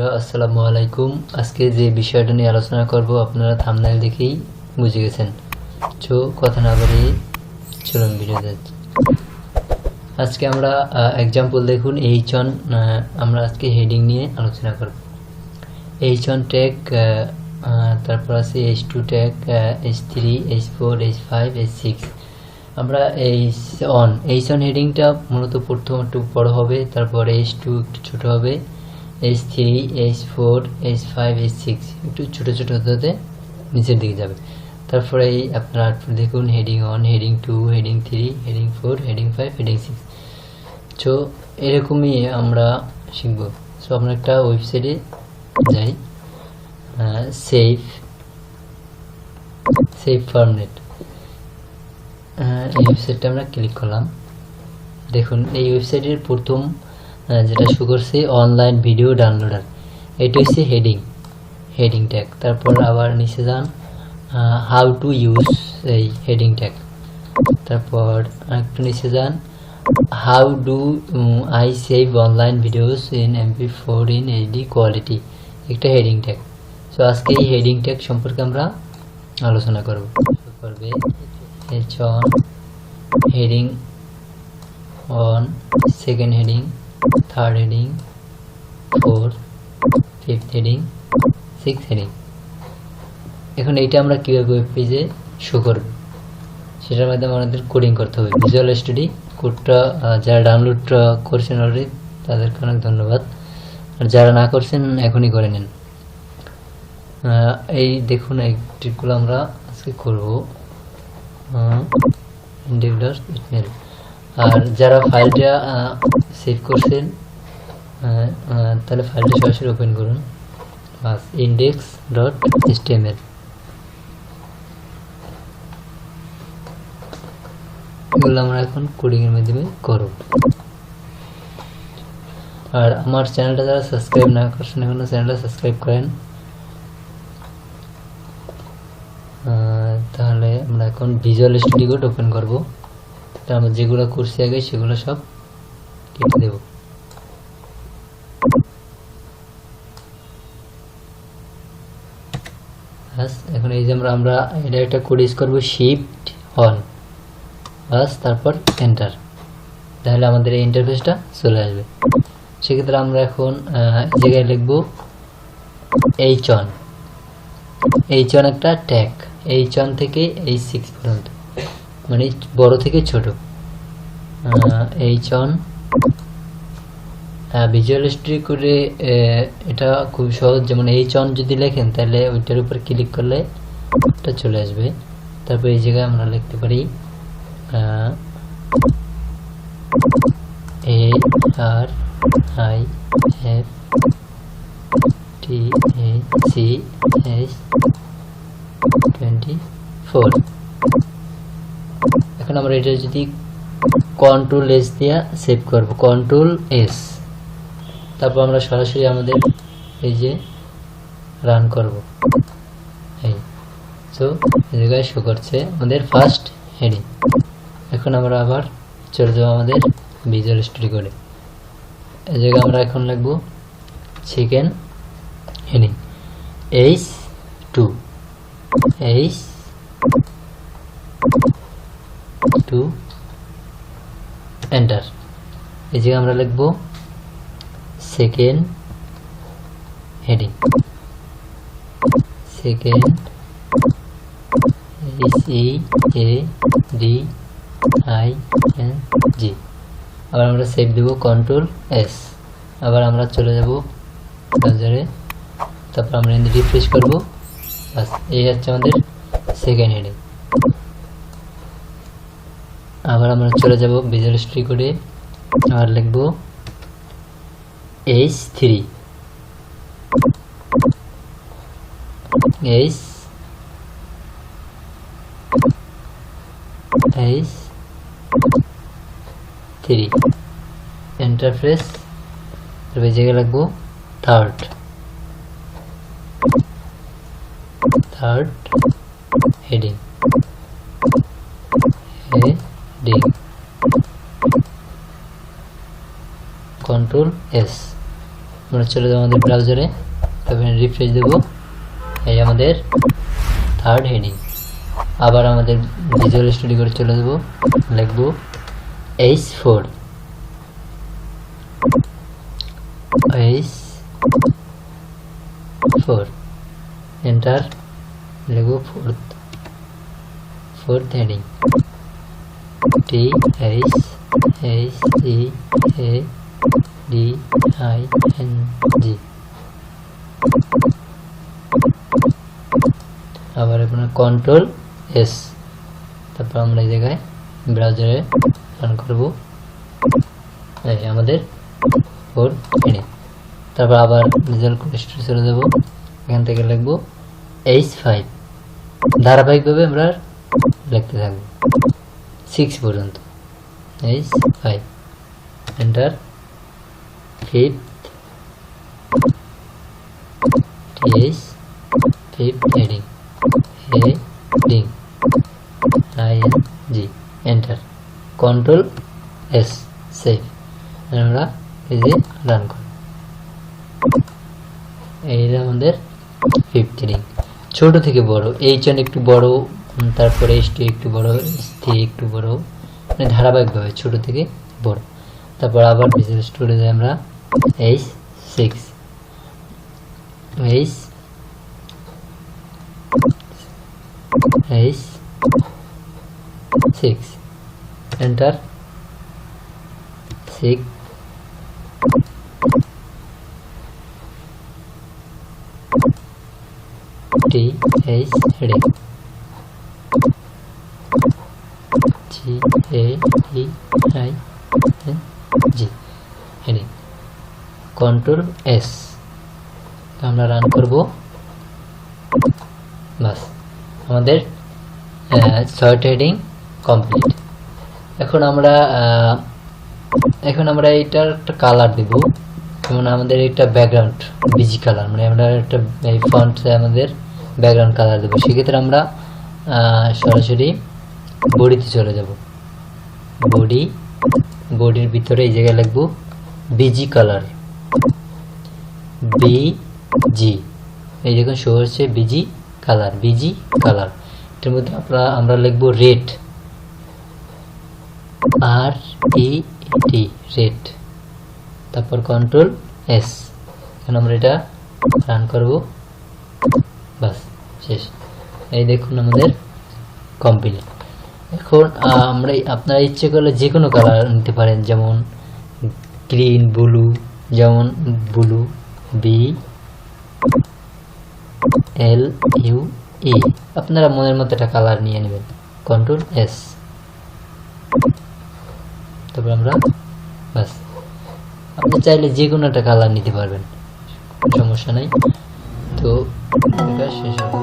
বন্ধুরা আসসালামু আলাইকুম। আজকে যে বিষয়টা নিয়ে আলোচনা করব আপনারা থাম্বনেল দেখেই বুঝে গেছেন। তো কথা না বাড়িয়ে চলুন ভিডিও যাচ্ছি। আজকে আমরা এক্সাম্পল দেখুন H1 আমরা আজকে হেডিং নিয়ে আলোচনা করব। H1 ট্যাগ, তারপর আছে H2 tag, H3, H4, H5, H6। আমরা H1 হেডিংটা মূলত প্রথম একটু বড় হবে, তারপর H2 একটু ছোট হবে, H3, H4, H5, H6 একটু ছোট ছোট হতে নিচের দিকে যাবে। তারপরে এই আপনারা দেখুন heading 1, heading 2, heading 3, heading 4, heading 5, heading 6। So এরকমই আমরা শিখব। সো আমরা একটা ওয়েবসাইটে যাই, সেভ ফরম্যাট, এই ওয়েবসাইটটা আমরা ক্লিক করলাম। দেখুন এই ওয়েবসাইটের প্রথম যেটা শো করছে অনলাইন ভিডিও ডাউনলোডার, এটা হচ্ছে হেডিং ট্যাগ। তারপর আবার নিচে যান, হাউ টু ইউজ এই হেডিং ট্যাগ। তারপর একটু নিচে যান, how do I save online videos in MP4 in HD quality, একটা হেডিং ট্যাগ। সো আজকে এই হেডিং ট্যাগ সম্পর্কে আমরা আলোচনা করব। H1 heading 1, second heading, third heading, 4, fifth heading, 6th heading. এখন এইটা আমরা কীভাবে ওয়েব পেজে শো করব সেটার মাধ্যমে আমাদের কোডিং করতে হবে। ভিজুয়াল স্টুডিও কোডটা যারা ডাউনলোড করছেন অলরেডি তাদেরকে অনেক ধন্যবাদ, আর যারা না করছেন এখনই করে নিন। এই দেখুন এই ট্রিকগুলো আমরা আজকে করব। index.html, আর যারা ফাইলটা সেভ করছেন তাহলে ফাইলটা সরাসরি ওপেন করুন, বাস index.html। এগুলো আমরা এখন কোডিং এর মাধ্যমে করব। আর আমার চ্যানেলটা যারা সাবস্ক্রাইব না করছেন এখনো চ্যানেলটা সাবস্ক্রাইব করেন। তাহলে আমরা এখন ভিজুয়াল স্টুডিও কোড ওপেন করব। আমরা যেগুলো করছি আগে সেগুলো সব কেটে দেব। এখন এই যে আমরা এটা একটা কোড ইউজ করব, শিফট অন, বাস তারপর এন্টার, তাহলে আমাদের এই ইন্টারফেসটা চলে আসবে। সেক্ষেত্রে আমরা এখন জায়গায় লিখব H1 একটা ট্যাগ, H1 থেকে H6 পর্যন্ত, মানে বড় থেকে ছোট। H1 ভিজুয়াল স্টুডিও করে এটা খুব সহজ। যেমন H1 যদি লেখেন তাহলে ওইটার উপর ক্লিক করলে এটা চলে আসবে। তারপর এই জায়গায় আমরা লিখতে পারি ARIFTACH24। এখন আমরা এটা যদি কন্ট্রোল এস দিয়ে সেভ করব, কন্ট্রোল এস, তারপর আমরা সরাসরি আমাদের এই যে রান করব। এই সো এই জায়গায় শো করছে আমাদের ফার্স্ট হেডিং। এখন আমরা আবার চলে যাব আমাদের ভিজুয়াল স্টুডিও কোডে। এই জায়গায় আমরা এখন লিখব সেকেন্ড হেডিং H2 এন্টার। এই জায়গায় আমরা লিখব সেকেন্ড হেডিং HEADING। আবার আমরা সেভ দেব, কন্ট্রোল এস। আবার আমরা চলে যাব ব্রাউজারে, তারপর আমরা রিফ্রেশ করব। বাস এই হচ্ছে আমাদের সেকেন্ড হেডিং। আবার আমরা চলে যাব ভিজুয়াল স্টুডিও কোডে, আর লিখব H3 ইন্টারফেস। এই জায়গায় লিখব থার্ড হেডিং কন্ট্রোল এস। আমরা চলে যাবো আমাদের ব্রাউজারে, তবে রিফ্রেশ দেবো। এই আমাদের থার্ড হেডিং। আবার আমাদের ভিজুয়াল স্টুডিও করে চলে যাবো, লিখবো H4 এন্টার, লিখবো ফোর্থ হেডিং THEADING। আবার আপনার কন্ট্রোল এস, তারপর আমরা এই জায়গায় ব্রাউজারে রান করব। এই আমাদের ফোর্থ হেডিং। তারপর আবার ভিজুয়াল স্টুডিও চলে যাব, এখান থেকে লিখবো H5। ধারাবাহিকভাবে আমরা লিখতে থাকবো 6 পর্যন্ত। H5 enter. Fifth heading ING enter. Control S, save. আমরা এই যে রান করি, এই আমাদের ফিফথ হেডিং। ছোট থেকে বড়, H1 একটু বড়, তারপরে H2 একটু বড়, H3 একটু বড়, মানে ধারাবাহিকভাবে ছোট থেকে বড়। তারপর আবার ভিজুয়াল স্টুডিওতে আমরা H6 enter. 6 TH heading GADING heading. Control S, আমরা রান করব। বাস, আমাদের 6টা হেডিং কমপ্লিট। এখন আমরা এটার একটা কালার দেব। যেমন আমাদের একটা ব্যাকগ্রাউন্ড বিজি কালার, মানে আমরা একটা এই ফন্টে আমাদের ব্যাকগ্রাউন্ড কালার দেবো। সেক্ষেত্রে আমরা সরাসরি বডিতে চলে যাব। বডির ভিতরে এই জায়গায় লিখবো বিজি কালার, বিজি। এই দেখুন শো হচ্ছে বিজি কালার। এটার মধ্যে আমরা লিখবো রেড, RED, রেড। তারপর কন্ট্রোল এস, এখন আমরা এটা রান করব। বাস, শেষ। এই দেখুন আমাদের কমপ্লিট। এখন আপনারা ইচ্ছে করলে যে কোনো কালার নিতে পারেন, যেমন গ্রিন, ব্লু, যেমন ব্লু BLUE, আপনারা মনের মতো একটা কালার নিয়ে নেবেন। কন্ট্রোল এস, তারপর আমরা বাস, আপনি চাইলে যে কোনো একটা কালার নিতে পারবেন, সমস্যা নাই। তো শেষ হবে।